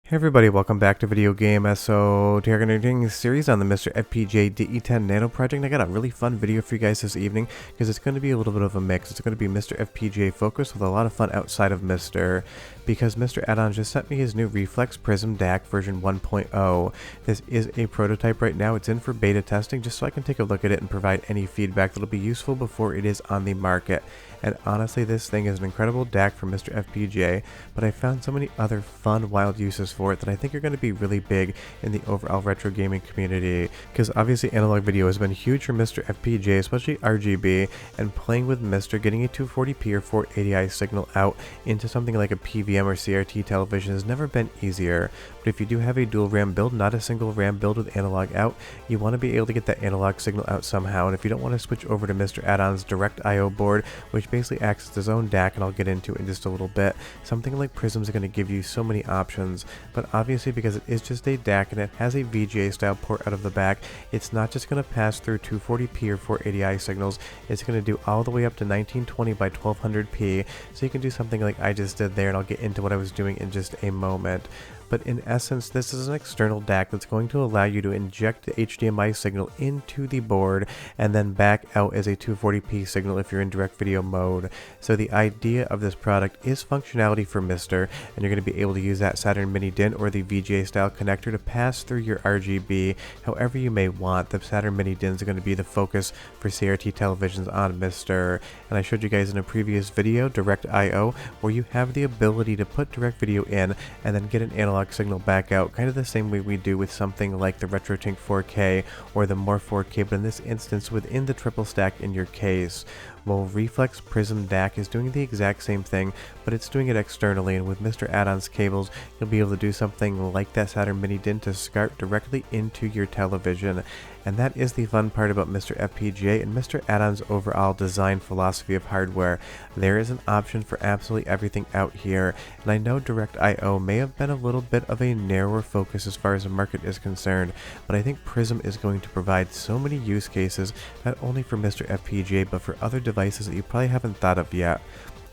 Hey everybody, welcome back to Video Game SO. Today we're going to be doing a series on the MiSTer FPGA DE10 Nano project. I got a really fun video for you guys this evening because it's going to be a little bit of a mix. It's going to be MiSTer FPGA focused with a lot of fun outside of MiSTer, because MiSTer Addons just sent me his new Reflex Prism DAC version 1.0. This is a prototype right now. It's in for beta testing just so I can take a look at it and provide any feedback that'll be useful before it is on the market. And honestly, this thing is an incredible DAC for MiSTer FPGA, but I found so many other fun, wild uses for it that I think are going to be really big in the overall retro gaming community. Because obviously analog video has been huge for MiSTer FPGA, especially RGB, and playing with MiSTer, getting a 240p or 480i signal out into something like a PVM or CRT television has never been easier. But if you do have a dual RAM build, not a single RAM build with analog out, you want to be able to get that analog signal out somehow. And if you don't want to switch over to MiSTer Addons Direct IO board, which basically acts as its own DAC, and I'll get into it in just a little bit, something like Prism's going to give you so many options. But obviously, because it is just a DAC and it has a VGA style port out of the back, it's not just going to pass through 240p or 480i signals. It's going to do all the way up to 1920 by 1200p, so you can do something like I just did there, and I'll get into what I was doing in just a moment. But in essence, this is an external DAC that's going to allow you to inject the HDMI signal into the board and then back out as a 240p signal if you're in direct video mode. So the idea of this product is functionality for MiSTer, and you're going to be able to use that Saturn Mini DIN or the VGA style connector to pass through your RGB however you may want. The Saturn Mini DINs are going to be the focus for CRT televisions on MiSTer. And I showed you guys in a previous video, Direct IO, where you have the ability to put direct video in and then get an analog signal back out, kind of the same way we do with something like the RetroTink 4K or the More 4K, but in this instance within the triple stack in your case. Well, Reflex Prism DAC is doing the exact same thing, but it's doing it externally, and with MiSTer Addons cables, you'll be able to do something like that Saturn Mini DIN to SCART directly into your television. And that is the fun part about MiSTer FPGA and MiSTer Addons' overall design philosophy of hardware. There is an option for absolutely everything out here, and I know Direct IO may have been a little bit of a narrower focus as far as the market is concerned, but I think Prism is going to provide so many use cases, not only for MiSTer FPGA, but for other devices that you probably haven't thought of yet.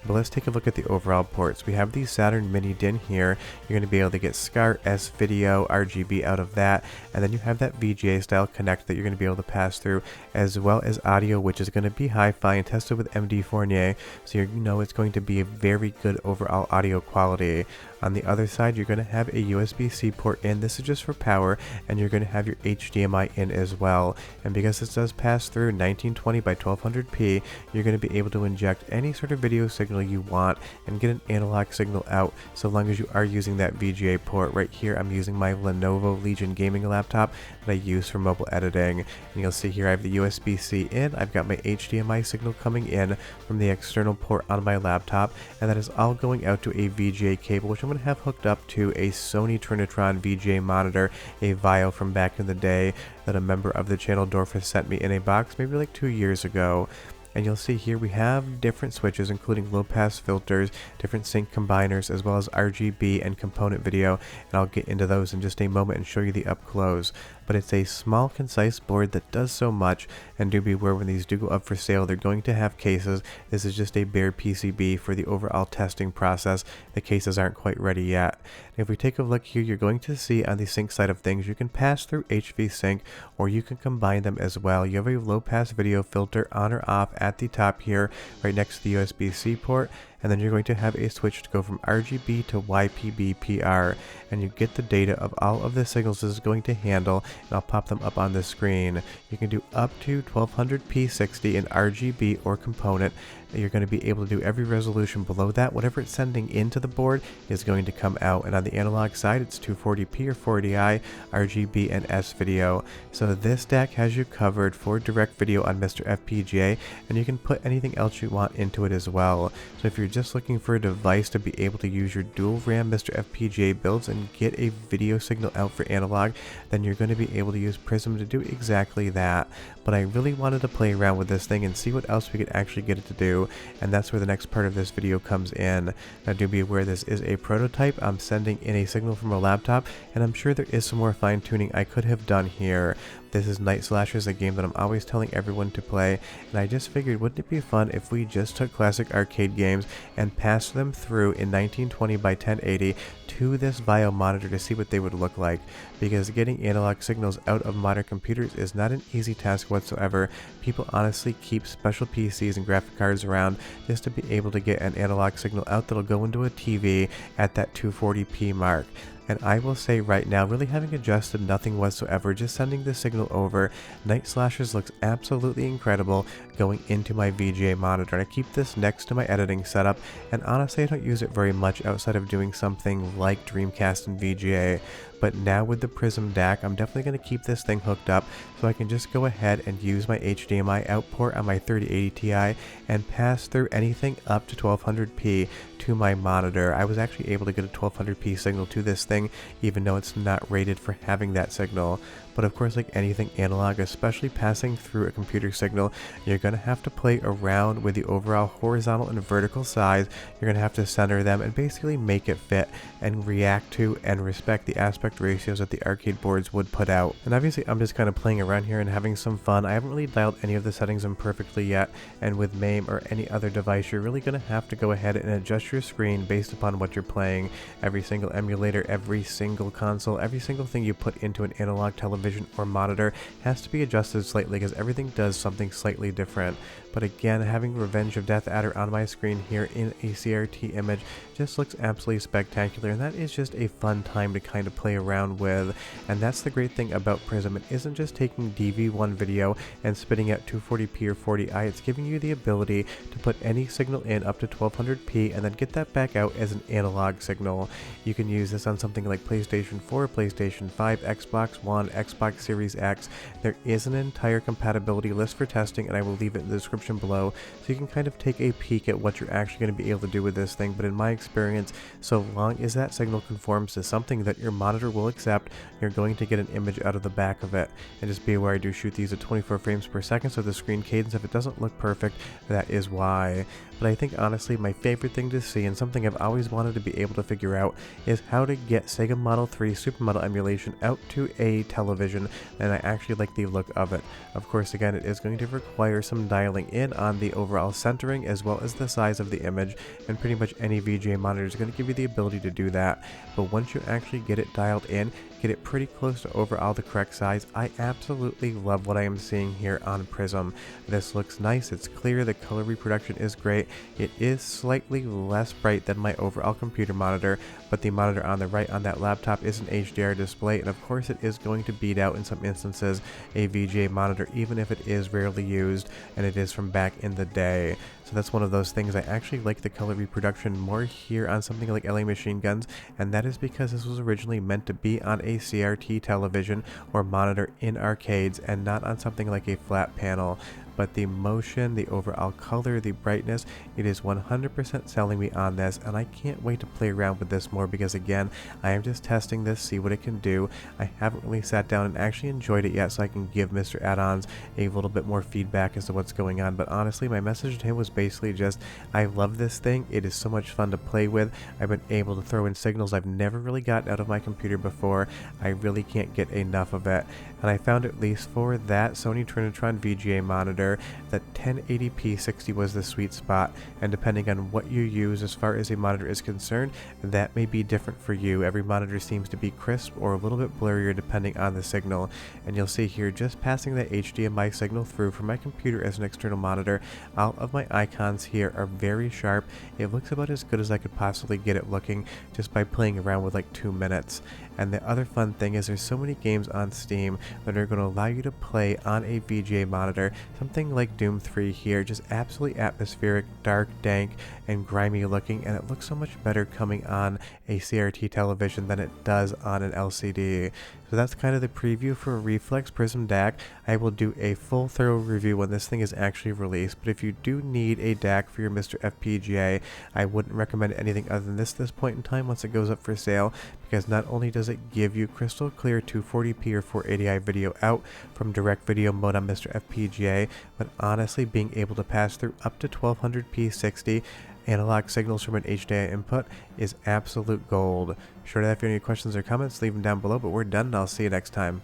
But let's take a look at the overall ports. We have the Saturn Mini DIN here. You're going to be able to get SCART, S-Video, RGB out of that, and then you have that VGA style connect that you're going to be able to pass through, as well as audio, which is going to be hi-fi and tested with MD Fournier, so you know it's going to be a very good overall audio quality. On the other side, you're going to have a USB-C port in. This is just for power, and you're going to have your HDMI in as well. And because this does pass through 1920 by 1200p, you're going to be able to inject any sort of video signal you want and get an analog signal out, so long as you are using that VGA port. Right here, I'm using my Lenovo Legion gaming laptop that I use for mobile editing. And you'll see here I have the USB-C in. I've got my HDMI signal coming in from the external port on my laptop, and that is all going out to a VGA cable, which I'm going to have hooked up to a Sony Trinitron VGA monitor, a Vio from back in the day that a member of the channel Dorfus sent me in a box maybe like 2 years ago. And you'll see here we have different switches, including low pass filters, different sync combiners, as well as RGB and component video, and I'll get into those in just a moment and show you the up close. But it's a small, concise board that does so much, and do beware when these do go up for sale, they're going to have cases. This is just a bare PCB for the overall testing process. The cases aren't quite ready yet. And if we take a look here, you're going to see on the sync side of things, you can pass through HV sync, or you can combine them as well. You have a low pass video filter on or off at the top here, right next to the USB-C port, and then you're going to have a switch to go from RGB to YPB-PR, and you get the data of all of the signals this is going to handle, and I'll pop them up on the screen. You can do up to 1200p 60 in RGB or component. You're going to be able to do every resolution below that. Whatever it's sending into the board is going to come out, and on the analog side it's 240p or 480i, RGB, and S-Video. So this DAC has you covered for direct video on MiSTer FPGA, and you can put anything else you want into it as well. So if you're just looking for a device to be able to use your dual RAM MiSTer FPGA builds and get a video signal out for analog, then you're going to be able to use Prism to do exactly that. But I really wanted to play around with this thing and see what else we could actually get it to do, and that's where the next part of this video comes in. Now do be aware this is a prototype. I'm sending in a signal from a laptop, and I'm sure there is some more fine tuning I could have done here. This is Night Slashers, a game that I'm always telling everyone to play, and I just figured, wouldn't it be fun if we just took classic arcade games and passed them through in 1920 by 1080 to this VIO monitor to see what they would look like, because getting analog signals out of modern computers is not an easy task whatsoever. People honestly keep special PCs and graphic cards around just to be able to get an analog signal out that'll go into a TV at that 240p mark. And I will say right now, really having adjusted nothing whatsoever, just sending the signal over, Night Slashers looks absolutely incredible going into my VGA monitor. And I keep this next to my editing setup, and honestly I don't use it very much outside of doing something like Dreamcast and VGA. But now with the Prism DAC, I'm definitely going to keep this thing hooked up so I can just go ahead and use my HDMI out port on my 3080 Ti and pass through anything up to 1200p to my monitor. I was actually able to get a 1200p signal to this thing, even though it's not rated for having that signal. But of course, like anything analog, especially passing through a computer signal, you're going to have to play around with the overall horizontal and vertical size. You're going to have to center them and basically make it fit and react to and respect the aspect ratios that the arcade boards would put out. And obviously I'm just kind of playing around here and having some fun. I haven't really dialed any of the settings in perfectly yet, and with MAME or any other device, you're really going to have to go ahead and adjust your screen based upon what you're playing. Every single emulator, every single console, every single thing you put into an analog television or monitor has to be adjusted slightly, because everything does something slightly different. But again, having Revenge of Death Adder on my screen here in a CRT image just looks absolutely spectacular, and that is just a fun time to kind of play around with. And that's the great thing about Prism. It isn't just taking DV1 video and spitting out 240p or 40i, it's giving you the ability to put any signal in up to 1200p and then get that back out as an analog signal. You can use this on something like PlayStation 4, PlayStation 5, Xbox One, Xbox Series X. There is an entire compatibility list for testing, and I will leave it in the description below so you can kind of take a peek at what you're actually going to be able to do with this thing. But in my experience, so long as that signal conforms to something that your monitor will accept, you're going to get an image out of the back of it. And just be aware, I do shoot these at 24 frames per second, so the screen cadence, if it doesn't look perfect, that is why. But I think honestly my favorite thing to see, and something I've always wanted to be able to figure out, is how to get Sega Model 3 Supermodel emulation out to a television, and I actually like the look of it. Of course, again, it is going to require some dialing in on the overall centering as well as the size of the image, and pretty much any VGA monitor is going to give you the ability to do that. But once you actually get it dialed in, get it pretty close to overall the correct size, I absolutely love what I am seeing here on Prism. This looks nice, it's clear, the color reproduction is great. It is slightly less bright than my overall computer monitor, but the monitor on the right on that laptop is an HDR display, and of course it is going to beat out in some instances a VGA monitor, even if it is rarely used and it is from back in the day. So that's one of those things. I actually like the color reproduction more here on something like LA Machine Guns, and that is because this was originally meant to be on a CRT television or monitor in arcades and not on something like a flat panel. But the motion, the overall color, the brightness, it is 100% selling me on this, and I can't wait to play around with this more, because again, I am just testing this, see what it can do. I haven't really sat down and actually enjoyed it yet, so I can give MiSTer Addons a little bit more feedback as to what's going on. But honestly, my message to him was basically just, I love this thing, it is so much fun to play with. I've been able to throw in signals I've never really gotten out of my computer before. I really can't get enough of it. And I found, at least for that Sony Trinitron VGA monitor, that 1080p 60 was the sweet spot, and depending on what you use as far as a monitor is concerned, that may be different for you. Every monitor seems to be crisp or a little bit blurrier depending on the signal, and you'll see here, just passing that HDMI signal through from my computer as an external monitor, all of my icons here are very sharp. It looks about as good as I could possibly get it looking just by playing around with like 2 minutes. And the other fun thing is there's so many games on Steam that are going to allow you to play on a VGA monitor. Something like Doom 3 here, just absolutely atmospheric, dark, dank, and grimy looking, and it looks so much better coming on a CRT television than it does on an LCD. So that's kind of the preview for Reflex Prism DAC. I will do a full thorough review when this thing is actually released, but if you do need a DAC for your MiSTer FPGA, I wouldn't recommend anything other than this at this point in time once it goes up for sale, because not only does it give you crystal clear 240p or 480i video out from direct video mode on MiSTer FPGA, but honestly being able to pass through up to 1200p 60 analog signals from an HDMI input is absolute gold. Sure to have any questions or comments, leave them down below, but we're done and I'll see you next time.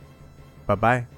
Bye bye.